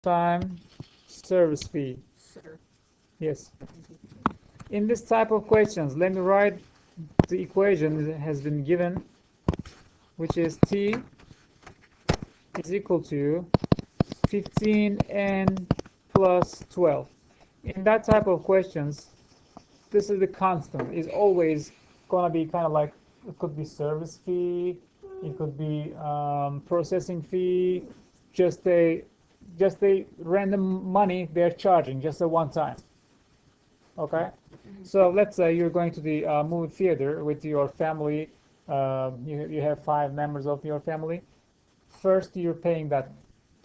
time service fee. Sir. Yes. In this type of questions, let me write the equation that has been given, which is t is equal to 15n plus 12. In that type of questions, this is the constant. Is always gonna be kind of like, it could be service fee, it could be processing fee, just a random money they're charging just a one time. Okay, so let's say you're going to the movie theater with your family. You have 5 members of your family. First, you're paying that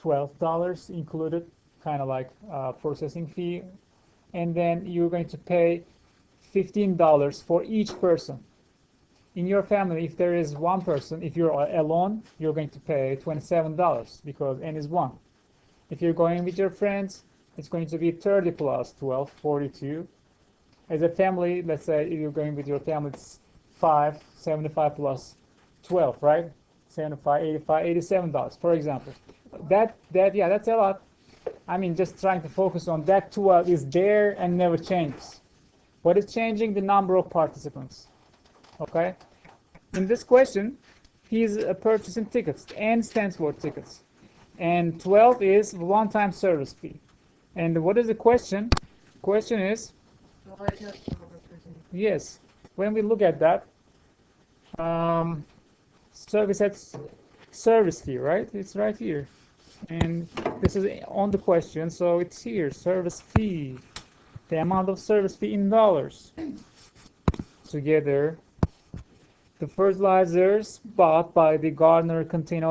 $12 included, kind of like processing fee, and then you're going to pay $15 for each person. In your family, if there is one person, if you're alone, you're going to pay $27 because n is 1. If you're going with your friends, it's going to be 30 plus 12, 42. As a family, let's say if you're going with your family, it's 75 plus 12, right? 75, 85, $87, for example. Yeah, that's a lot. I mean, just trying to focus on that 12 is there and never changes. What is changing? The number of participants. Okay? In this question, he's purchasing tickets. N stands for tickets. And 12 is one-time service fee. And what is the question? Question is, yes, when we look at that, service fee, right? It's right here. And this is on the question, so it's here, service fee. The amount of service fee in dollars. Together, the fertilizers bought by the gardener contain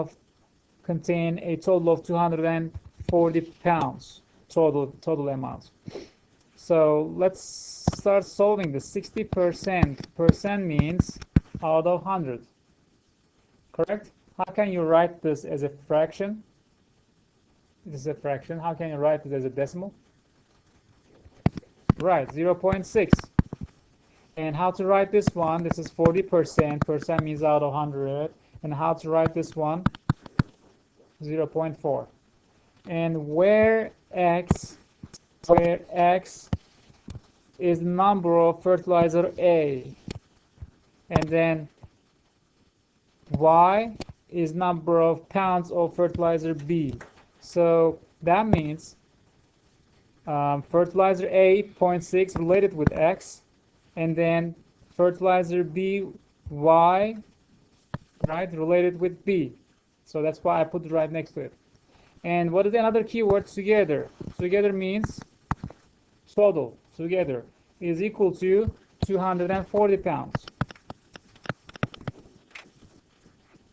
a total of 240 pounds, total amount. So let's start solving the 60%. Percent means out of 100. Correct? How can you write this as a fraction? This is a fraction. How can you write it as a decimal? Right, 0.6. And how to write this one? This is 40%. Percent means out of 100. And how to write this one? 0.4. And where x is the number of fertilizer A, and then y is number of pounds of fertilizer B. So that means fertilizer A 0.6 related with x, and then fertilizer B y, right, related with B. So that's why I put it right next to it. And what is another keyword? Together. Together means total. Together is equal to 240 pounds.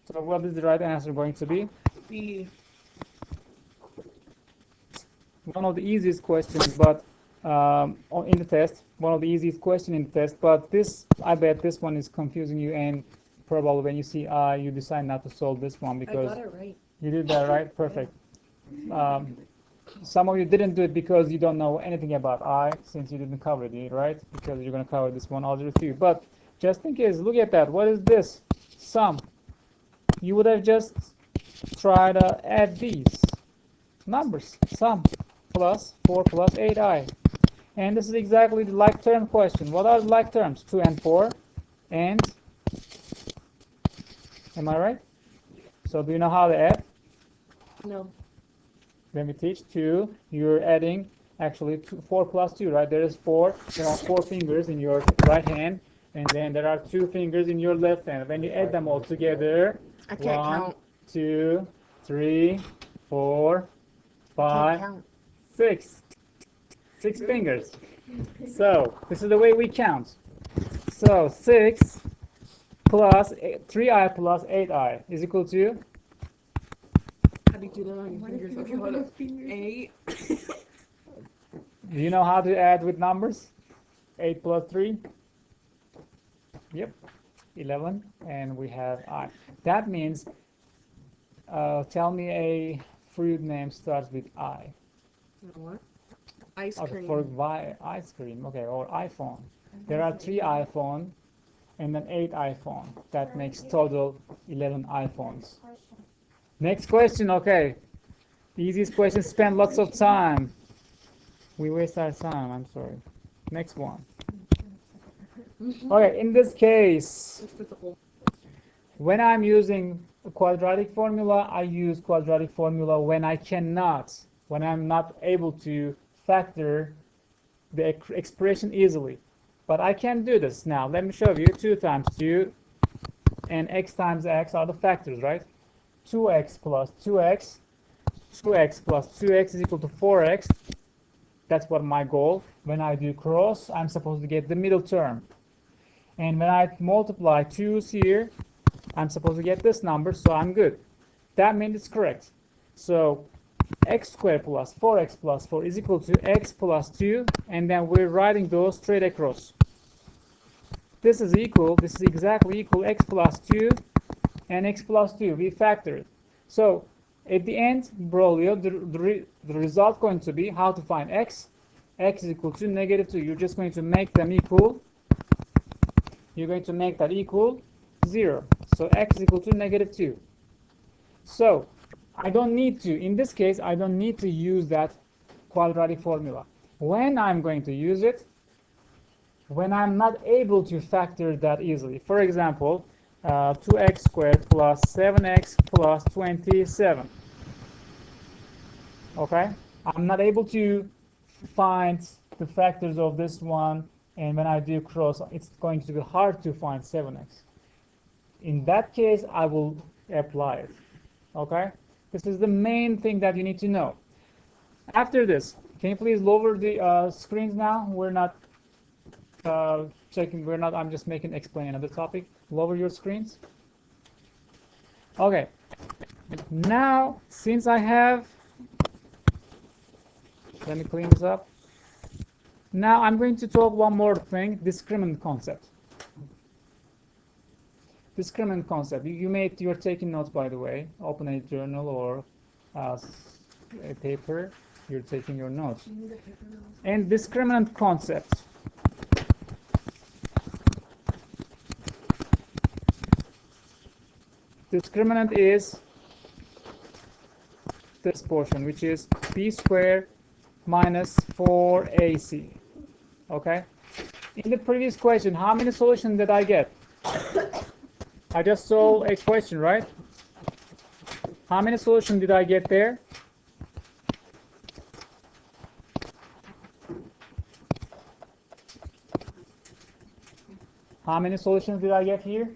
So what is the right answer going to be? B. One of the easiest questions, but in the test, one of the easiest question in the test. But this, I bet this one is confusing you, and probably when you see I, you decide not to solve this one because I got it right. you did that right. Perfect. Some of you didn't do it because you don't know anything about I, since you didn't cover it, right? Because you're going to cover this one algebra 2. But just in case, look at that. What is this? Sum. You would have just tried to add these numbers. Sum plus 4 plus 8i. And this is exactly the like term question. What are the like terms? 2 and 4. And, am I right? So do you know how to add? No. When we teach 2, you're adding actually 4 plus 2, right? There is 4. There are 4 fingers in your right hand, and then there are 2 fingers in your left hand. When you add them all together, I can't 1, count. 2, 3, 4, 5, 6. 6 fingers. So this is the way we count. So 6 plus 3i plus 8i is equal to? How do you do that on your fingers? Okay, hold up. 8. Do you know how to add with numbers? 8 plus 3? Yep, 11, and we have I. That means, tell me a fruit name starts with I. What? Ice Okay, cream. for ice cream, okay, or iPhone. There are 3 iPhone and then 8 iPhone. That makes total 11 iPhones. Next question, okay. Easiest question, spend lots of time. We waste our time, I'm sorry. Next one. Okay, in this case, when I'm using a quadratic formula, I use quadratic formula when when I'm not able to factor the expression easily. But I can do this now. Let me show you. 2 times 2 and x times x are the factors, right? 2x plus 2x, 2x plus 2x is equal to 4x. That's what my goal. When I do cross, I'm supposed to get the middle term. And when I multiply 2's here, I'm supposed to get this number, so I'm good. That means it's correct. So x squared plus 4x plus 4 is equal to x plus 2, and then we're writing those straight across. This is exactly equal x plus 2 and x plus 2. We factor it. So at the end, Brolio, the result going to be how to find x. X is equal to negative 2. You're just going to make them equal. You're going to make that equal 0. So x is equal to negative 2. So I don't need to, in this case, I don't need to use that quadratic formula. When I'm going to use it, when I'm not able to factor that easily. For example, 2x squared plus 7x plus 27. Okay? I'm not able to find the factors of this one, and when I do cross, it's going to be hard to find 7x. In that case, I will apply it. Okay? This is the main thing that you need to know. After this, can you please lower the screens now? We're not checking, I'm just explain another topic. Lower your screens. Okay. Now, since I have, let me clean this up. Now I'm going to talk one more thing, discriminant concept. Discriminant concept. You're taking notes, by the way. Open a journal or a paper. You're taking your notes. And discriminant concept. Discriminant is this portion, which is b squared minus 4ac. Okay? In the previous question, how many solutions did I get? I just solved a question, right? How many solutions did I get there? How many solutions did I get here?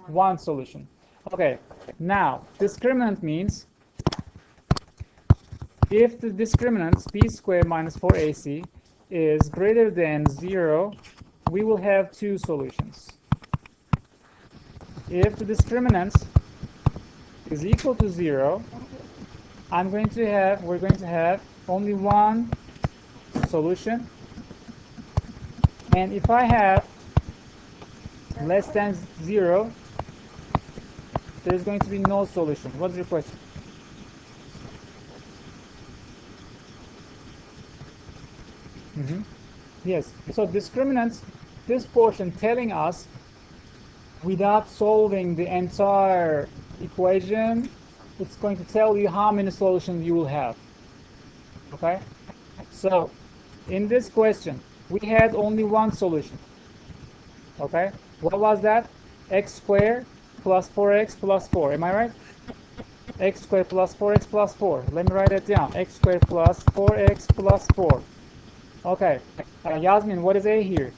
One solution. Okay, now discriminant means if the discriminant b squared minus 4ac is greater than 0, we will have two solutions. If the discriminant is equal to 0, we're going to have only one solution. And if I have less than 0, there's going to be no solution. What's your question? Yes. So discriminants, this portion telling us without solving the entire equation, it's going to tell you how many solutions you will have. Okay? So in this question, we had only one solution. Okay? What was that? X squared plus 4x plus 4. Am I right? X squared plus 4x plus 4. Let me write it down. X squared plus 4x plus 4. Okay. Yasmin, what is A here?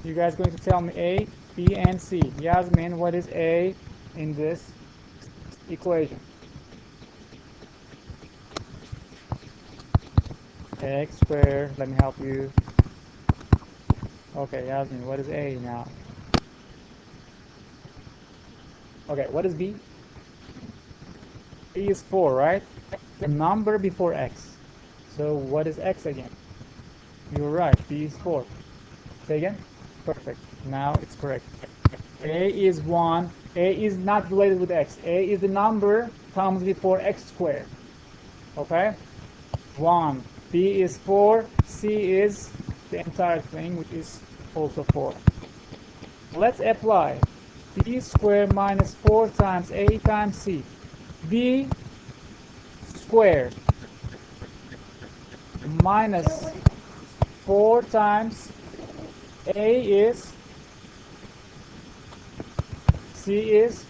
You guys going to tell me A, B, and C. Yasmin, what is A in this equation? X squared. Let me help you. Okay, Yasmin, what is A now? Okay, what is B? B is 4, right? The number before X. So what is X again? You're right, B is 4. Say again? Perfect. Now it's correct. A is 1. A is not related with X. A is the number comes before X squared. Okay? 1. B is 4. C is the entire thing, which is also 4. Let's apply b squared minus 4 times a times c. B squared minus 4 times A is, C is,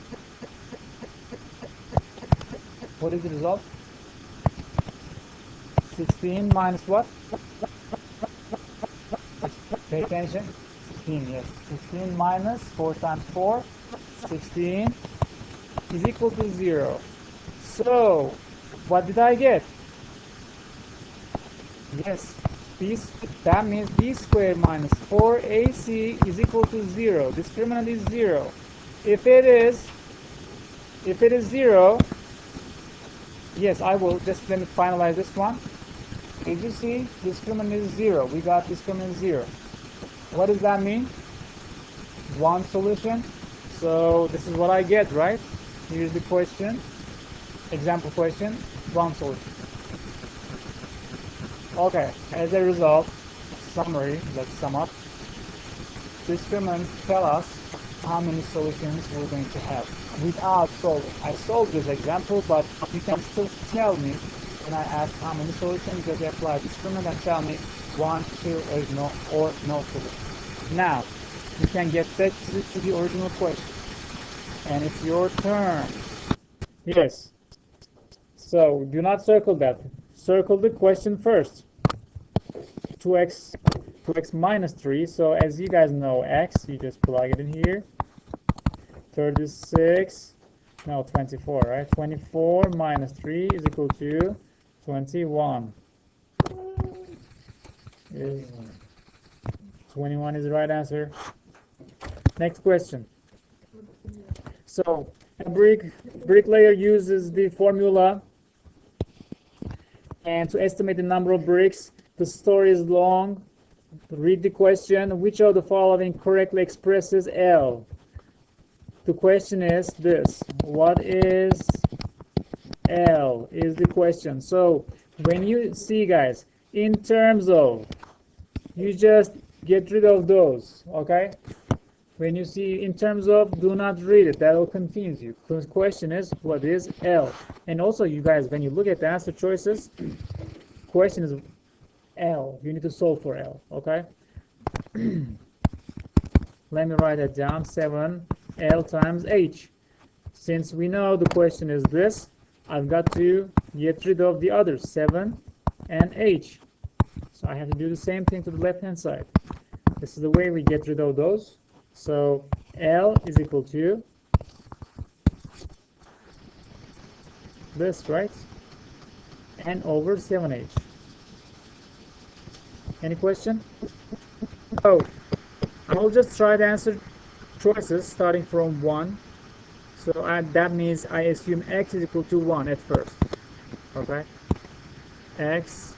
what is the result? 16 minus what? Pay attention. 16, yes. 16 minus 4 times 4, 16 is equal to 0. So, what did I get? Yes, that means b squared minus 4ac is equal to 0. Discriminant is 0. If it is 0, yes, I will just let me finalize this one. As you see, discriminant is 0. We got discriminant 0. What does that mean? One solution. So this is what I get, right? Here's the question. Example question. One solution. Okay, as a result, summary, let's sum up. Discriminants tell us how many solutions we're going to have without solving. I solved this example, but you can still tell me when I ask how many solutions that you apply discriminant and tell me 1, 2, or no solution. Now, you can get back to the original question. And it's your turn. Yes. So, do not circle that. Circle the question first. 2x minus 3. So as you guys know, x, you just plug it in here. 36, no, 24, right? 24 minus 3 is equal to 21. 21 is the right answer. Next question. So a bricklayer uses the formula, and to estimate the number of bricks, the story is long. Read the question. Which of the following correctly expresses L? The question is this. What is L is the question. So when you see, guys, in terms of, you just get rid of those, okay? When you see in terms of, do not read it. That will confuse you. The question is, what is L? And also, you guys, when you look at the answer choices, question is L. You need to solve for L, okay? Let me write that down. 7L times H. Since we know the question is this, I've got to get rid of the others, 7 and H. So I have to do the same thing to the left-hand side. This is the way we get rid of those. So L is equal to this, right? N over 7H. Any question? Oh, I will just try to answer choices starting from 1. So that means I assume x is equal to 1 at first. Okay? X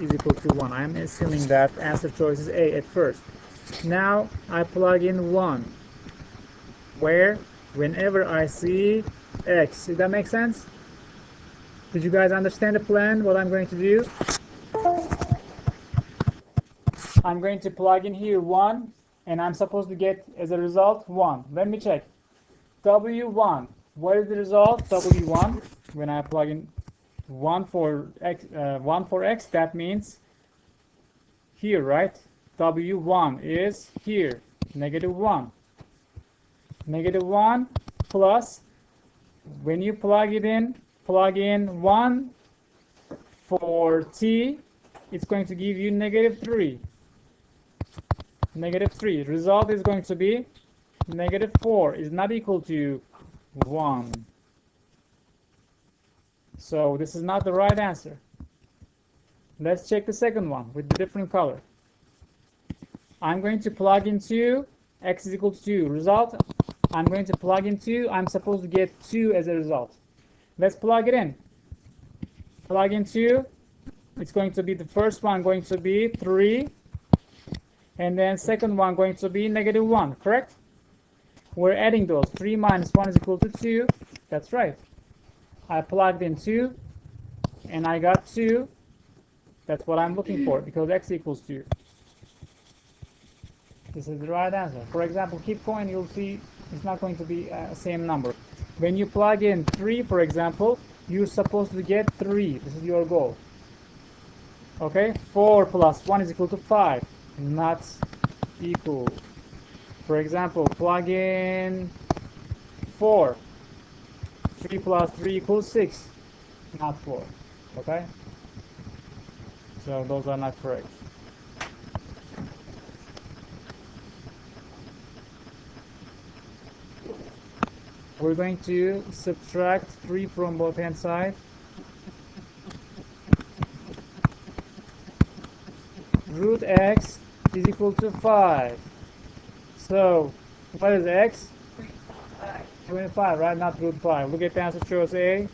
is equal to 1. I'm assuming that answer choice is A at first. Now I plug in 1. Where? Whenever I see x. Does that make sense? Did you guys understand the plan, what I'm going to do? I'm going to plug in here 1, and I'm supposed to get, as a result, 1. Let me check. W1. What is the result? W1. When I plug in 1 for x, that means here, right? W1 is here, -1. -1 plus, when you plug in 1 for t, it's going to give you -3. -3. Result is going to be -4 is not equal to 1. So this is not the right answer. Let's check the second one with the different color. I'm going to plug in 2, x is equal to 2. Result, I'm going to plug in 2. I'm supposed to get 2 as a result. Let's plug it in. Plug in 2. It's going to be, the first one going to be 3. And then second one going to be -1, correct? We're adding those. 3 minus 1 is equal to 2. That's right. I plugged in 2, and I got 2. That's what I'm looking for, because x equals 2. This is the right answer. For example, keep going, you'll see it's not going to be the same number. When you plug in 3, for example, you're supposed to get 3. This is your goal. Okay, 4 plus 1 is equal to 5. Not equal. For example, plug in 4. 3 plus 3 equals 6. Not 4. Okay? So those are not correct. We're going to subtract 3 from both hand side. Root x is equal to 5. So what is x? 25, right? Not root 5. Look at the answer choice A.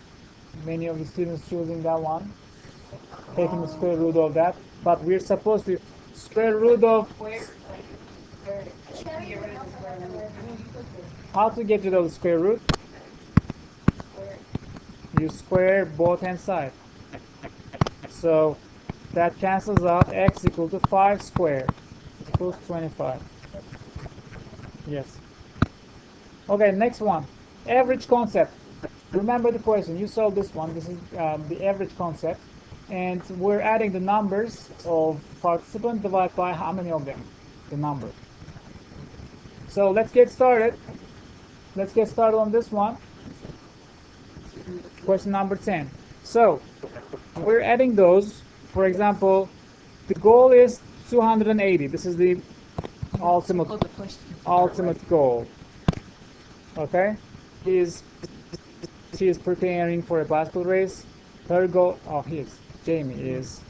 Many of the students choosing that one, taking the square root of that. But we're supposed to square root of. How to get rid of the square root? You square both hand side. So that cancels out. X equal to 5 squared equals 25. Yes. Okay, next one. Average concept. Remember the question. You solved this one. This is the average concept. And we're adding the numbers of participants divided by how many of them? The number. So let's get started. Let's get started on this one. Question number 10. So we're adding those. For example, the goal is 280. This is the ultimate goal. Okay? She is preparing for a basketball race. Her goal, Jamie is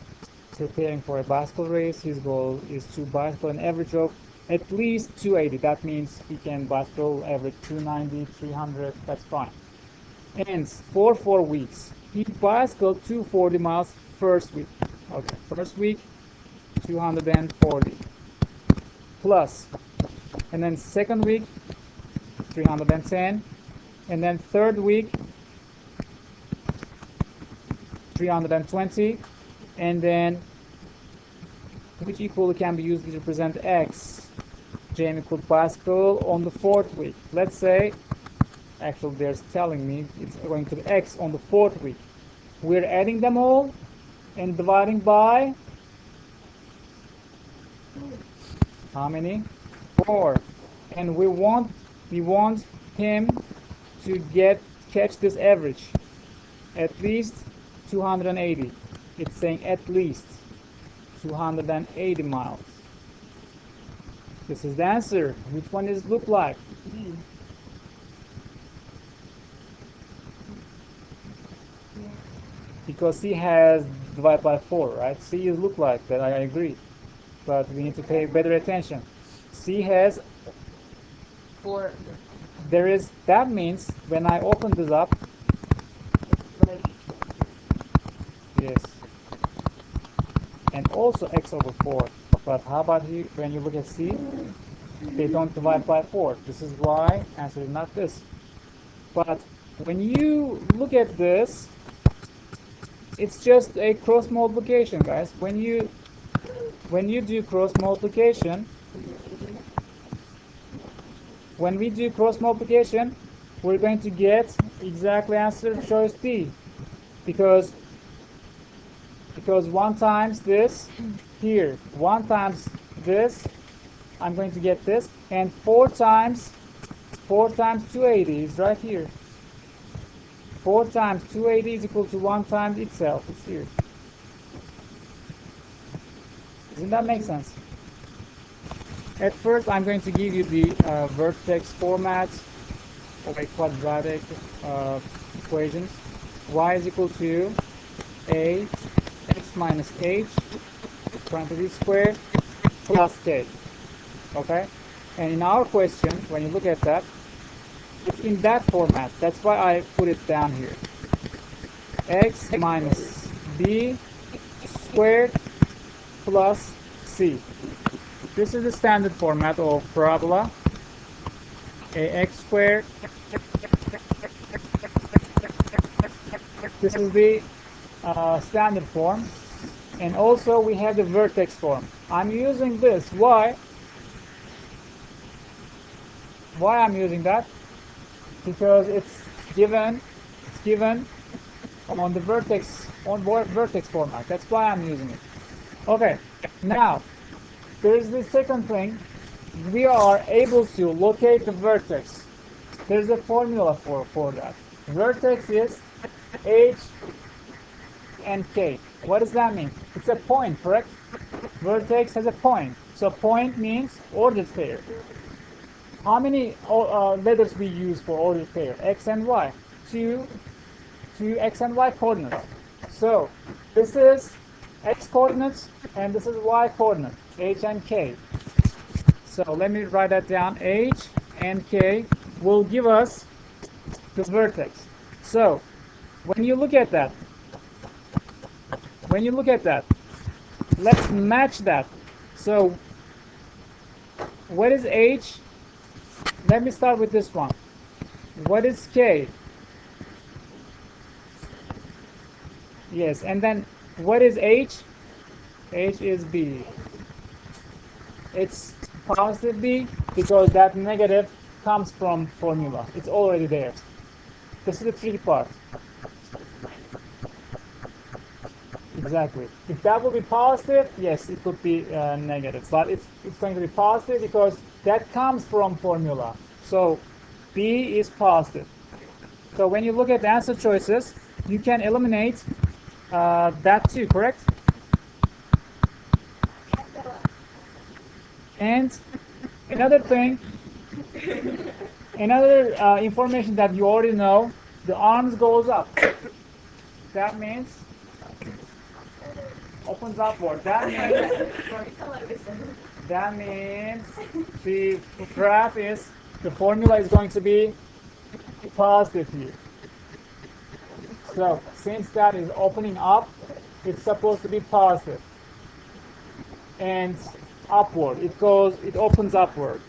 preparing for a basketball race. His goal is to bicycle an average of at least 280. That means he can bicycle average 290, 300. That's fine. And for 4 weeks, he bicycled 240 miles first week. Okay, first week 240 plus, and then second week 310, and then third week 320, and then which equal can be used to represent x. Jamie could bicycle on the fourth week. Let's say, actually they're telling me it's going to be x on the fourth week. We're adding them all and dividing by how many? 4. And we want him to catch this average at least 280. It's saying at least 280 miles. This is the answer. Which one does it look like? Because C has divided by 4, right? C is look like that, I agree. But we need to pay better attention. C has 4. That means when I open this up, yes, and also x over 4. But how about when you look at C? They don't divide by 4. This is why answer is not this. But when you look at this, it's just a cross multiplication, guys. When you do cross multiplication, when we do cross multiplication, we're going to get exactly answer choice D, because 1 times this here, 1 times this, I'm going to get this, and 4 times 280 is right here. 4 times 280 is equal to 1 times itself. It's here. Doesn't that make sense? At first, I'm going to give you the vertex format of a quadratic equation. Y is equal to a x minus h parentheses squared plus k. Okay? And in our question, when you look at that, it's in that format. That's why I put it down here. X minus b squared plus c. This is the standard format of parabola. Ax squared. This is the standard form. And also we have the vertex form. I'm using this. Why? Why I'm using that? Because it's given on the vertex vertex format. That's why I'm using it. Okay, now there's the second thing. We are able to locate the vertex. There's a formula for that. Vertex is H and K. What does that mean? It's a point, correct? Vertex has a point. So point means ordered pair. How many letters we use for ordered pair? X and Y. Two X and Y coordinates. So this is X coordinates and this is Y coordinate, H and K. So let me write that down. H and K will give us the vertex. So when you look at that, let's match that. So what is H? Let me start with this one. What is K? Yes, and then what is H? H is B. It's positive B because that negative comes from formula. It's already there. This is the tricky part. Exactly. If that would be positive, yes, it could be negative. But it's going to be positive because that comes from formula. So B is positive. So when you look at the answer choices, you can eliminate that too, correct? And another thing, another information that you already know, the arms goes up. That means opens upward. That means the graph is, the formula is going to be positive here. So since that is opening up, it's supposed to be positive. And upward, it opens upward.